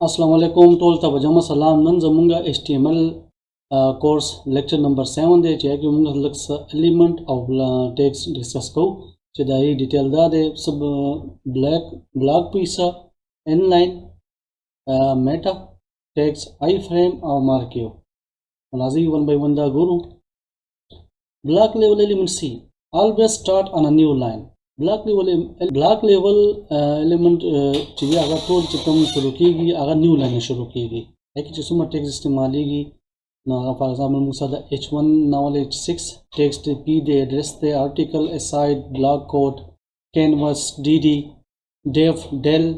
Assalamu alaikum tol ta bajama salam nan zamunga HTML course lecture number 7 de che ki munga lux element of text discuss ko che da hi detail da de sub block piece inline meta text iframe or marquee nazi one by one da guru block level element C always start on a new line block level element चाहिए अगर तो चिकम शुरू कीगी अगर new line शुरू कीगी है कि जिसमें टेक्स्ट इस्तेमालीगी ना फॉर एग्जांपल मुसादा h1 नावल h6 टेक्स्ट p दे एड्रेस दे article aside block code canvas dd def del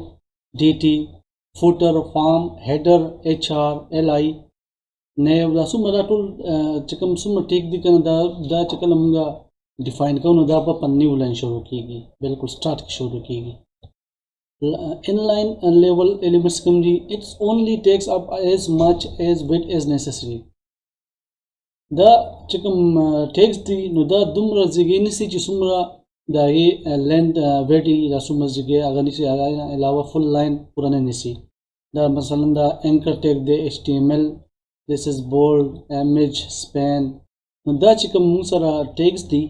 dt footer form header hr li nav da suma da tool चिकम suma टेक दी करना da चिकल हमगा डिफाइन करो दा पर न्यू लाइन शुरू कीगी बिल्कुल स्टार्ट शुरू कीगी inline level elements community it only takes up as much as width as necessary the chikam takes the no da dumra zigeni si chisumra da ye length width da sumra zige agani si alawa full line purana nisi da masalan da anchor tag the html this is bold image span no da chikam musara takes the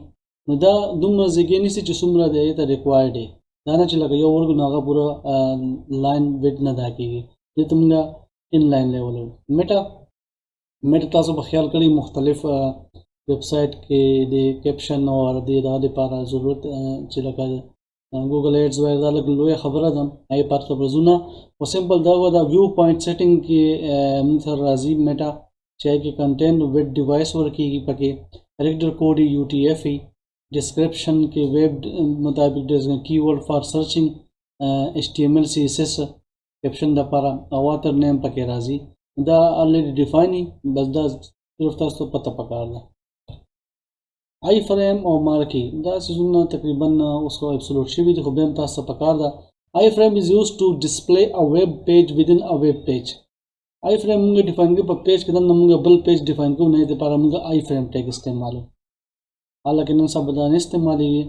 no da dumra zigeni si chisumra da ye required है दाना चला गया और नागा पूरा line width ना दाकीगी ये तुमने इनलाइन लेवल मेटा तासो बख्याल करी मुख्तलिफ वेबसाइट के दे कैप्शन और दे दादे पारा ज़रूरत चला कर गूगल एड्स वगैरह लग लोए खबर दम आई पार खबर जुना और सिंपल दावा दा व्यू पॉइंट सेटिंग के मुथर राजी मेटा चाहे कि कंटेंट विद डिवाइस वर्क की पके कैरेक्टर कोड UTF डिस्क्रिप्शन के वेब मुताबिक keyword for searching HTML CSS caption दा पारा अवातर नेम पके राजी दा ऑलरेडी डिफाइनिंग बस दा सिर्फ तास्तो पता पकार दा आई फ्रेम और मार्की दा सुनना तकरीबन उसको एब्सोल्यूट शिवी तो बेम तास्तो पकार दा iframe is used to display a web page within a web page iframe मुंगे डिफाइन के पेज के दम मुंगे बल पेज डिफाइन को नहीं दे पारा मुंगे आई फ्रेम टैग इस्तेमाल हालांकि इन सब बदाने इस्तेमाल है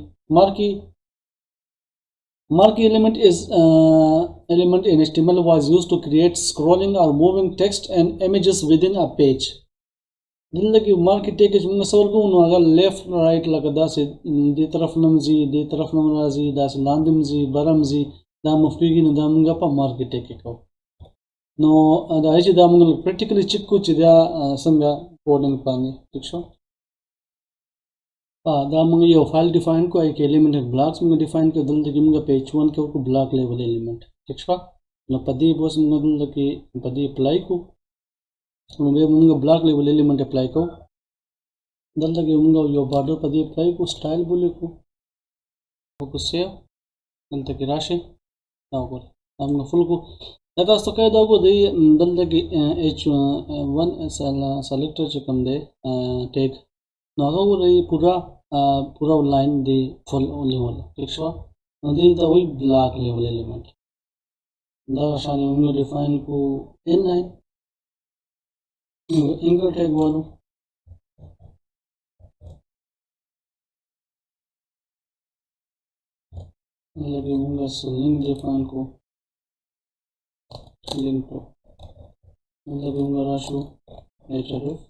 marquee element is element in HTML was used to create scrolling or moving text and images within a page दिल्लगी marquee tag इस मुंगे सवाल को उन्होंने अगर left right लगा दासे दे तरफ नमराजी दासे लांदमजी बरमजी दा मुफ्तीगी न दा मुंगा पा marquee tag के को नो दा ऐसे दा मुंगे practically चिक्कू चिदा संगा कोडिंग पानी ठीक शो दा मुंगे यो फाइल डिफाइन को एक एलिमेंट ब्लॉक्स मुंगे डिफाइन के दल दगी मुंगे पेज 1 के को ब्लॉक लेवल एलिमेंट ठीक छा न पदी बस मुंगे दल दगी पदी अप्लाई को Munge block level element apply को दल दगी मुंगे यो बॉर्डर पदी अप्लाई को स्टाइल बोले को सेव दल दगी राशि दाव को मुंगे फुल को दादा तो कह दाव को दे दल दगी h1 सेलेक्टर चकम दे टेग नागा वो रही पूरा लाइन दे फुल लेवल ठीक है नदी तो वही ब्लॉक लेवल एलिमेंट दा शानी उन्हें डिफाइन को inline एंकर टैग वालो लगे उनका लिंक डिफाइन को लिंक को लगे उनका राशि href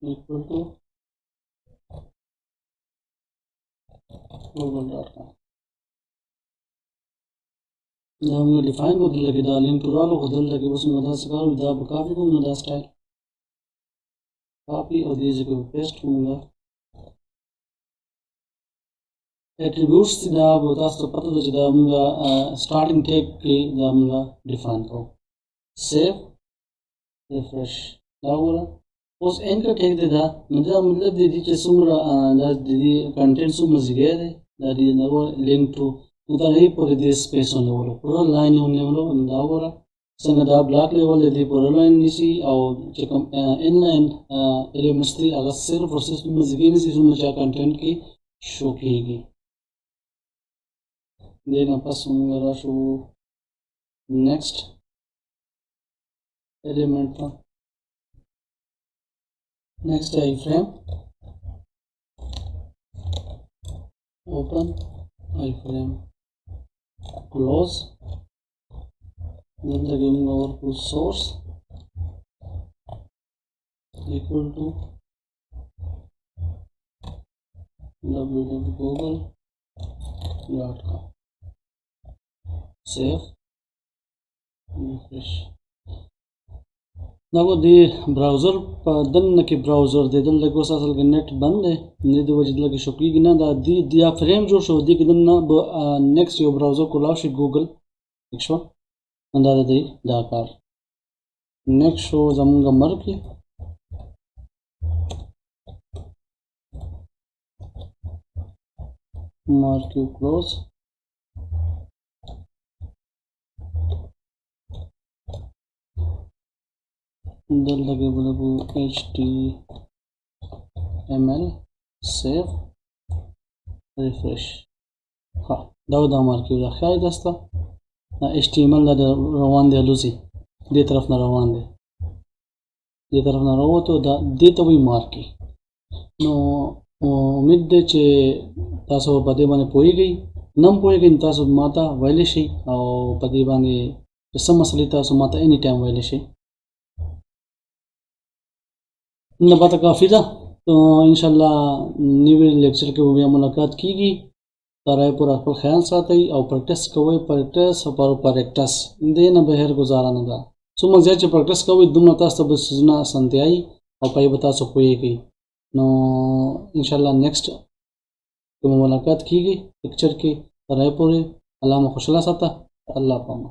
equal to google.com जब मैं डिफाइन को दिल लगे डालें पूरा लो खुद लगे बस मदद से करो इधर काफी को मदद स्टाइल कॉपी और दीजिए को पेस्ट करूंगा एट्रीब्यूट्स दा बता तो पता तो जदा मुंगा स्टार्टिंग टैग के दा मुंगा डिफाइन को सेव रिफ्रेश दावरा उस एंकर टैग दे दा मतलब दीदी के सुमरा दा दीदी कंटेंट सुम जिगे दे दा दीदी नो लिंक टू दा ही पर दे स्पेस on level पूरा लाइन on level दावरा संग दा ब्लॉक लेवल दे पूरा लाइन निसी और चकम इनलाइन एलिमेंट्स थी अगर सिर्फ प्रोसेस में जिगे निसी सुम चा कंटेंट की शो कीगी देना पसंद राशु नेक्स्ट एलिमेंट था next iframe open iframe close دلته کې موږ ورکړو source equal to www.google.com save refresh دا و دی براوزر په دننه کې براوزر دی دلته کې اوس اصل کې نت بند دی نه د وجې دلته کې شو کېږي نه دا دا فریم جوړ شو دی کې دننه به نیکسټ یو براوزر کولاو شي ګوګل ٹھیک شو دا دی دا کار نیکسټ شو زمونږ مرکې marquee close دلته کې بلګو html save refresh ها دا marquee دا خای دسته html دا روان دی لوزي دې طرف نه روان دی دې طرف نه راوته دا دې ته وی marquee نو امید ده چې تاسو په دې باندې پوهیږئ نم پوهیږئ تاسو ماته ویلی شئ او په دې باندې څه مسلې تاسو ماته اني ټایم ویلی شئ نه پته کافي ده تو انشاءالله نوی لیکچر کې بیا ملاقات کیږي تر پورې پورا خپل خیال ساتئ او پریکټس کوئ پریکټس او پریکټس دې نه بهر گزاره نه ده څومره زیات چې پریکټس کوئ دومره تاسو ته به سيزونه اسانتیاي او پای به تاسو پوهیږئ نو انشاءالله نیکسٹ کوم ملاقات کیږي لیکچر کې تر پورې الله مو خوشاله ساته الله پامه